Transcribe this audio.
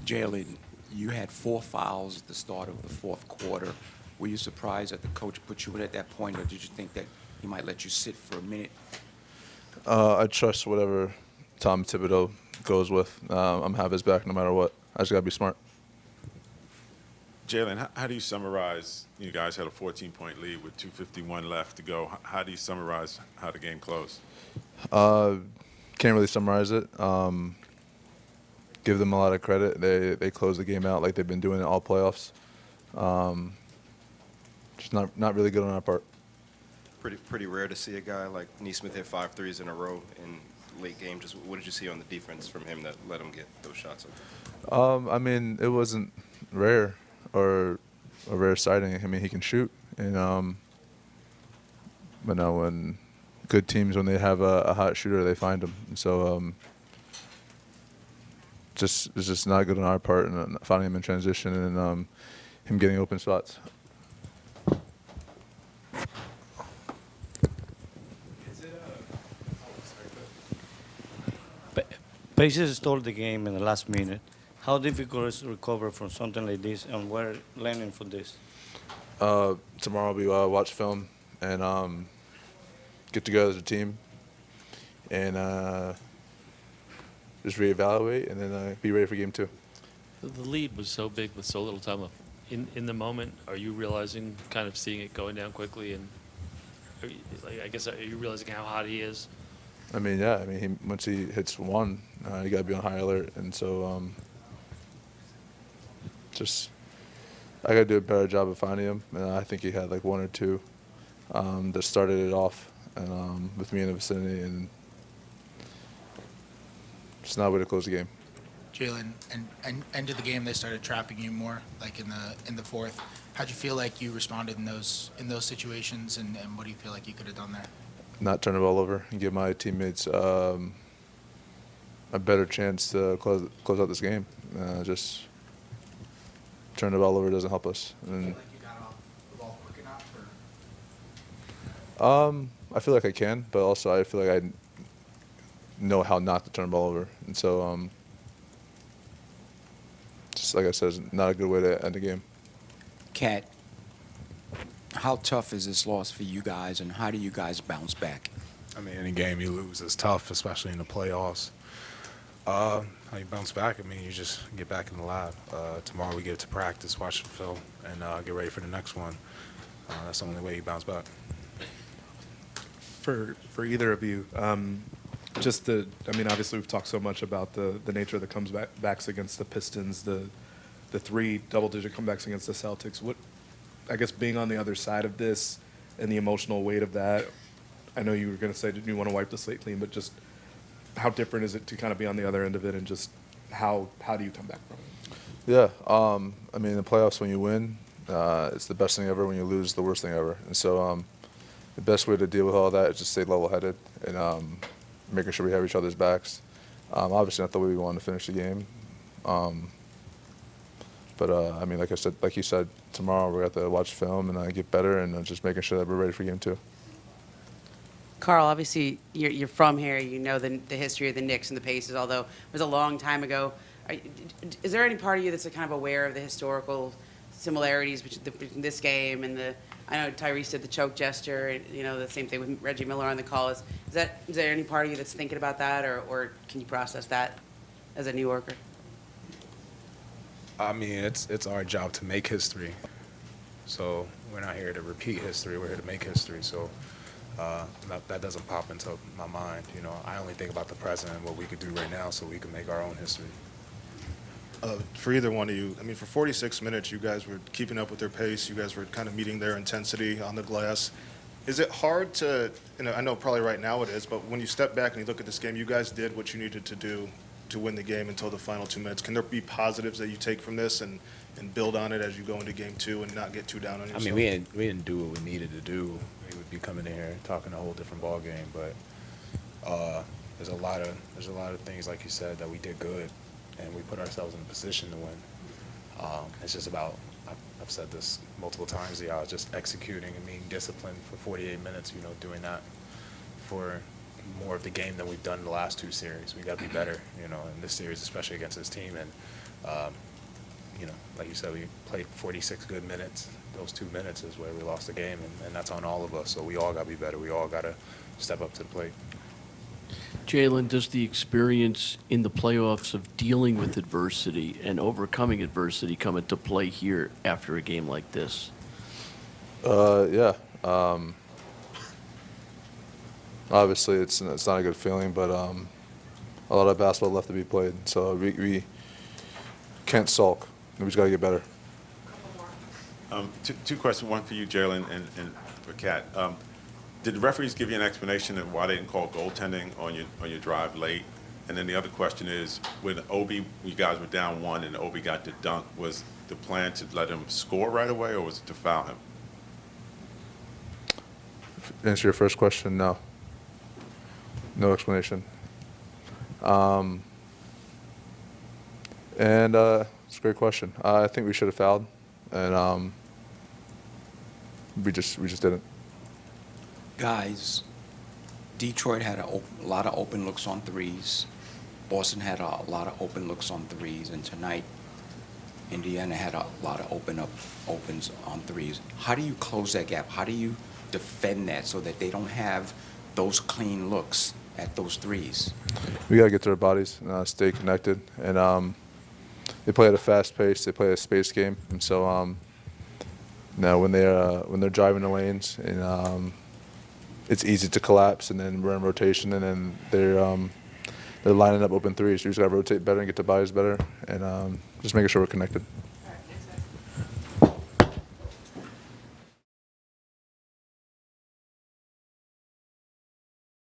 Jalen, you had 4 fouls at the start of the fourth quarter. Were you surprised that the coach put you in at that point, or did you think that he might let you sit for a minute? I trust whatever Tom Thibodeau goes with. I'm have his back no matter what. I just gotta be smart. Jalen, how do you summarize? You guys had a 14-point lead with 2:51 left to go. How do you summarize how the game closed? Can't really summarize it. Give them a lot of credit. They closed the game out like they've been doing it all playoffs. Just not really good on our part. Pretty rare to see a guy like Neesmith hit 5 threes in a row in late game. Just what did you see on the defense from him that let him get those shots up? I mean, it wasn't rare or a rare sighting. I mean, he can shoot, and but no, when good teams, when they have a hot shooter, they find him. And so it's just not good on our part, and finding him in transition and him getting open spots. Pacers stole the game in the last minute. How difficult is to recover from something like this, and where learning from this? Tomorrow we watch film and get together as a team and just reevaluate and then be ready for game 2. The lead was so big with so little time left. In the moment, are you realizing, kind of seeing it going down quickly, and are you realizing how hot he is? I mean, yeah. I mean, once he hits one, you got to be on high alert, and so I got to do a better job of finding him. And I think he had like one or two that started it off, and with me in the vicinity, and just not a way to close the game. Jalen, and end of the game, they started trapping you more, like in the fourth. How'd you feel like you responded in those situations, and what do you feel like you could have done there? Not turn the ball over and give my teammates a better chance to close out this game. Just turn the ball over doesn't help us. And, do you feel like you got off the ball quick enough? Or? I feel like I can, but also I feel like I know how not to turn the ball over. And so, just like I said, it's not a good way to end the game. Kat, how tough is this loss for you guys, and how do you guys bounce back? I mean, any game you lose is tough, especially in the playoffs. How you bounce back? I mean, you just get back in the lab. Tomorrow we get to practice, watch the film, and get ready for the next one. That's the only way you bounce back. For either of you, I mean, obviously we've talked so much about the nature of the comebacks against the Pistons, the 3 double-digit comebacks against the Celtics. What, I guess, being on the other side of this and the emotional weight of that, I know you were going to say you want to wipe the slate clean, but just how different is it to kind of be on the other end of it, and just how do you come back from it? Yeah, I mean, in the playoffs, when you win, it's the best thing ever. When you lose, the worst thing ever. And so the best way to deal with all that is just stay level-headed and making sure we have each other's backs. Obviously not the way we want to finish the game. But I mean, like you said, tomorrow we're going to watch film and get better, and just making sure that we're ready for game 2. Karl, obviously you're from here. You know the history of the Knicks and the Pacers, although it was a long time ago. Is there any part of you that's kind of aware of the historical similarities between this game and the? I know Tyrese did the choke gesture. You know, the same thing with Reggie Miller on the call. Is there any part of you that's thinking about that, or can you process that as a New Yorker? I mean, it's our job to make history. So we're not here to repeat history. We're here to make history. So that doesn't pop into my mind. You know, I only think about the present and what we could do right now so we can make our own history. For either one of you, I mean, for 46 minutes, you guys were keeping up with their pace. You guys were kind of meeting their intensity on the glass. Is it hard to, I know probably right now it is, but when you step back and you look at this game, you guys did what you needed to do to win the game until the final 2 minutes. Can there be positives that you take from this and build on it as you go into game 2 and not get too down on yourself? I mean, we didn't do what we needed to do. We would be coming in here talking a whole different ball game, but there's a lot of things, like you said, that we did good, and we put ourselves in a position to win. It's just about, I've said this multiple times, just executing and being disciplined for 48 minutes, doing that for more of the game than we've done in the last 2 series. We got to be better, in this series, especially against this team, and You know, like you said, we played 46 good minutes. Those 2 minutes is where we lost the game, and that's on all of us. So we all got to be better. We all got to step up to the plate. Jalen, does the experience in the playoffs of dealing with adversity and overcoming adversity come into play here after a game like this? Yeah. Obviously, it's not a good feeling, but a lot of basketball left to be played. So we can't sulk. We just got to get better. Two questions, one for you, Jalen, and for Kat. Did the referees give you an explanation of why they didn't call goaltending on your drive late? And then the other question is, when Obi, you guys were down 1 and Obi got the dunk, was the plan to let him score right away, or was it to foul him? Answer your first question, no. No explanation. And it's a great question. I think we should have fouled, and we just didn't. Guys, Detroit had a lot of open looks on threes. Boston had a lot of open looks on threes, and tonight Indiana had a lot of opens on threes. How do you close that gap? How do you defend that so that they don't have those clean looks at those threes? We got to get to their bodies and stay connected. And they play at a fast pace. They play a space game, and so now when they're driving the lanes, and it's easy to collapse, and then we're in rotation, and then they're lining up open threes. So we just got to rotate better and get to bodies better, and just making sure we're connected.